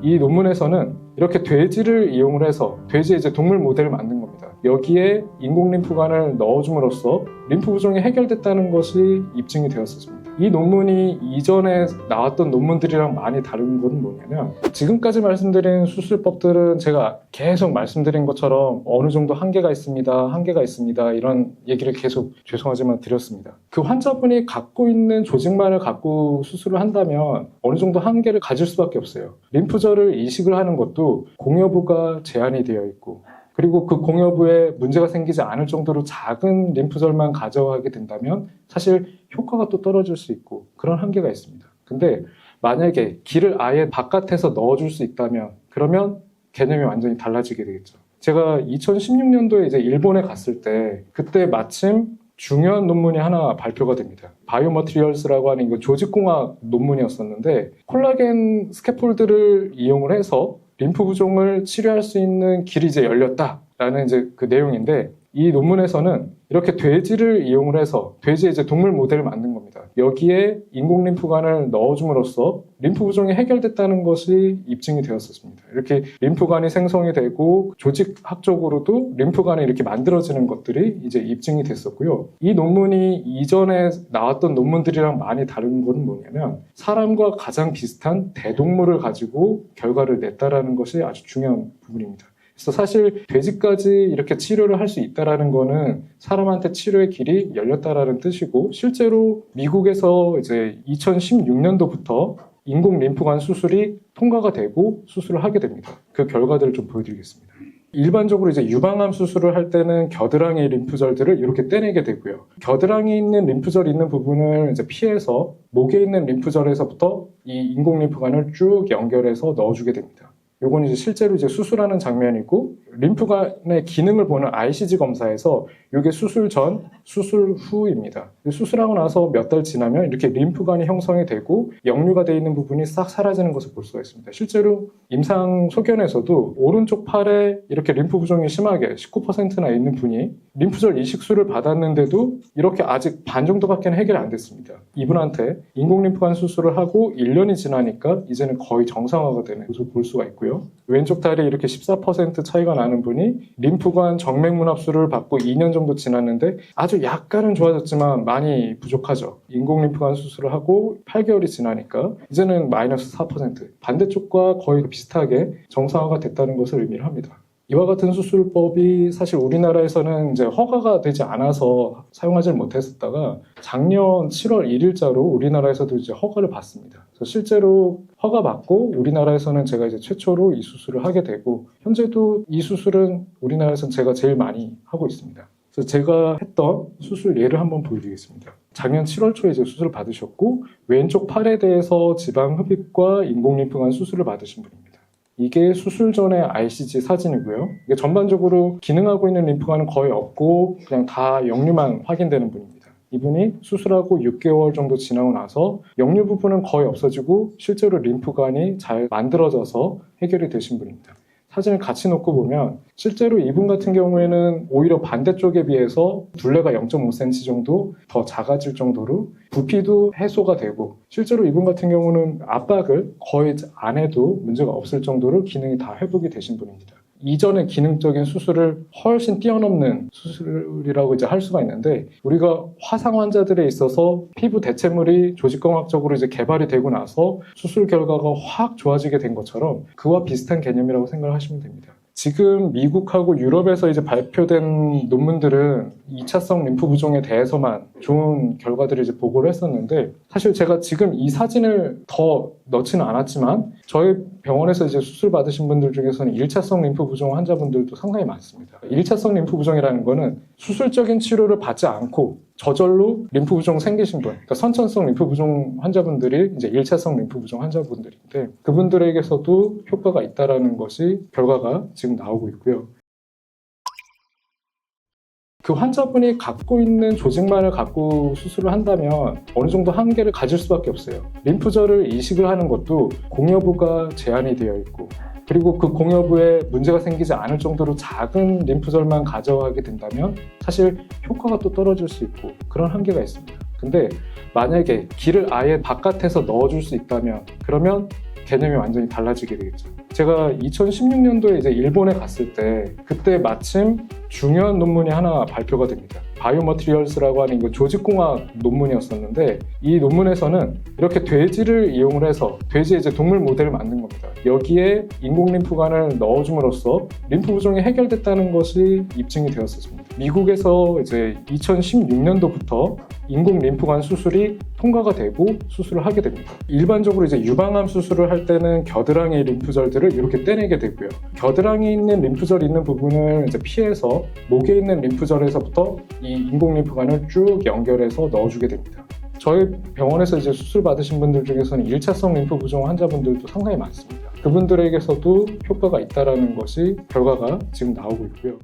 이 논문에서는 이렇게 돼지를 이용을 해서 돼지의 이제 동물 모델을 만든 겁니다. 여기에 인공 림프관을 넣어줌으로써 림프 부종이 해결됐다는 것이 입증이 되었습니다. 이 논문이 이전에 나왔던 논문들이랑 많이 다른 건 뭐냐면, 지금까지 말씀드린 수술법들은 제가 계속 말씀드린 것처럼 어느 정도 한계가 있습니다 이런 얘기를 계속 죄송하지만 드렸습니다. 그 환자분이 갖고 있는 조직만을 갖고 수술을 한다면 어느 정도 한계를 가질 수밖에 없어요. 림프절을 이식을 하는 것도 공여부가 제한이 되어 있고, 그리고 그 공여부에 문제가 생기지 않을 정도로 작은 림프절만 가져가게 된다면 사실 효과가 또 떨어질 수 있고 그런 한계가 있습니다. 근데 만약에 기를 아예 바깥에서 넣어줄 수 있다면 그러면 개념이 완전히 달라지게 되겠죠. 제가 2016년도에 이제 일본에 갔을 때 그때 마침 중요한 논문이 하나 발표가 됩니다. 바이오머티리얼스라고 하는 이거 조직공학 논문이었었는데, 콜라겐 스캐폴드를 이용을 해서 림프 부종을 치료할 수 있는 길이 이제 열렸다라는 이제 그 내용인데, 이 논문에서는 이렇게 돼지를 이용을 해서 돼지의 이제 동물 모델을 만든 겁니다. 여기에 인공 림프관을 넣어줌으로써 림프 부종이 해결됐다는 것이 입증이 되었습니다. 이렇게 림프관이 생성이 되고 조직학적으로도 림프관이 이렇게 만들어지는 것들이 이제 입증이 됐었고요. 이 논문이 이전에 나왔던 논문들이랑 많이 다른 건 뭐냐면, 사람과 가장 비슷한 대동물을 가지고 결과를 냈다라는 것이 아주 중요한 부분입니다. 그래서 사실 돼지까지 이렇게 치료를 할 수 있다라는 거는 사람한테 치료의 길이 열렸다라는 뜻이고, 실제로 미국에서 이제 2016년도부터 인공 림프관 수술이 통과가 되고 수술을 하게 됩니다. 그 결과들을 좀 보여드리겠습니다. 일반적으로 이제 유방암 수술을 할 때는 겨드랑이 림프절들을 이렇게 떼내게 되고요. 겨드랑이 있는 림프절 있는 부분을 이제 피해서 목에 있는 림프절에서부터 이 인공 림프관을 쭉 연결해서 넣어주게 됩니다. 요건 이제 실제로 이제 수술하는 장면이고, 림프관의 기능을 보는 ICG 검사에서 이게 수술 전, 수술 후입니다. 수술하고 나서 몇 달 지나면 이렇게 림프관이 형성이 되고 역류가 되어 있는 부분이 싹 사라지는 것을 볼 수가 있습니다. 실제로 임상 소견에서도 오른쪽 팔에 이렇게 림프 부종이 심하게 19%나 있는 분이 림프절 이식술을 받았는데도 이렇게 아직 반 정도밖에 해결이 안 됐습니다. 이분한테 인공 림프관 수술을 하고 1년이 지나니까 이제는 거의 정상화가 되는 것을 볼 수가 있고요. 왼쪽 다리에 이렇게 14% 차이가 나는 분이 림프관 정맥문합술을 받고 2년 정도 지났는데 아주 약간은 좋아졌지만 많이 부족하죠. 인공 림프관 수술을 하고 8개월이 지나니까 이제는 마이너스 4%, 반대쪽과 거의 비슷하게 정상화가 됐다는 것을 의미를 합니다. 이와 같은 수술법이 사실 우리나라에서는 이제 허가가 되지 않아서 사용하지 못했었다가 작년 7월 1일자로 우리나라에서도 이제 허가를 받습니다. 그래서 실제로 허가 받고 우리나라에서는 제가 이제 최초로 이 수술을 하게 되고, 현재도 이 수술은 우리나라에서는 제가 제일 많이 하고 있습니다. 그래서 제가 했던 수술 예를 한번 보여드리겠습니다. 작년 7월 초에 이제 수술을 받으셨고, 왼쪽 팔에 대해서 지방 흡입과 인공 림프관 수술을 받으신 분입니다. 이게 수술 전의 ICG 사진이고요. 이게 전반적으로 기능하고 있는 림프관은 거의 없고 그냥 다 역류만 확인되는 분입니다. 이분이 수술하고 6개월 정도 지나고 나서 역류 부분은 거의 없어지고 실제로 림프관이 잘 만들어져서 해결이 되신 분입니다. 사진을 같이 놓고 보면 실제로 이분 같은 경우에는 오히려 반대쪽에 비해서 둘레가 0.5cm 정도 더 작아질 정도로 부피도 해소가 되고, 실제로 이분 같은 경우는 압박을 거의 안 해도 문제가 없을 정도로 기능이 다 회복이 되신 분입니다. 이전의 기능적인 수술을 훨씬 뛰어넘는 수술이라고 이제 할 수가 있는데, 우리가 화상 환자들에 있어서 피부 대체물이 조직공학적으로 이제 개발이 되고 나서 수술 결과가 확 좋아지게 된 것처럼 그와 비슷한 개념이라고 생각하시면 됩니다. 지금 미국하고 유럽에서 이제 발표된 논문들은 2차성 림프 부종에 대해서만 좋은 결과들을 이제 보고를 했었는데, 사실 제가 지금 이 사진을 더 넣지는 않았지만 저희 병원에서 이제 수술 받으신 분들 중에서는 1차성 림프 부종 환자분들도 상당히 많습니다. 1차성 림프 부종이라는 거는 수술적인 치료를 받지 않고 저절로 림프 부종 생기신 분, 그러니까 선천성 림프 부종 환자분들이 이제 1차성 림프 부종 환자분들인데, 그분들에게서도 효과가 있다라는 것이 결과가 지금 나오고 있고요. 그 환자분이 갖고 있는 조직만을 갖고 수술을 한다면 어느 정도 한계를 가질 수밖에 없어요. 림프절을 이식을 하는 것도 공여부가 제한이 되어 있고, 그리고 그 공여부에 문제가 생기지 않을 정도로 작은 림프절만 가져가게 된다면 사실 효과가 또 떨어질 수 있고 그런 한계가 있습니다. 근데 만약에 기를 아예 바깥에서 넣어줄 수 있다면 그러면 개념이 완전히 달라지게 되겠죠. 제가 2016년도에 이제 일본에 갔을 때 그때 마침 중요한 논문이 하나 발표가 됩니다. 바이오머티리얼스라고 하는 이거 조직공학 논문이었었는데 이 논문에서는 이렇게 돼지를 이용을 해서 돼지의 이제 동물 모델을 만든 겁니다. 여기에 인공 림프관을 넣어줌으로써 림프 부종이 해결됐다는 것이 입증이 되었었습니다. 미국에서 이제 2016년도부터 인공 림프관 수술이 통과가 되고 수술을 하게 됩니다. 일반적으로 이제 유방암 수술을 할 때는 겨드랑이 림프절들을 이렇게 떼내게 되고요. 겨드랑이 있는 림프절이 있는 부분을 이제 피해서 목에 있는 림프절에서부터 이 인공 림프관을 쭉 연결해서 넣어주게 됩니다. 저희 병원에서 이제 수술 받으신 분들 중에서는 1차성 림프 부종 환자분들도 상당히 많습니다. 그분들에게서도 효과가 있다는 것이 결과가 지금 나오고 있고요.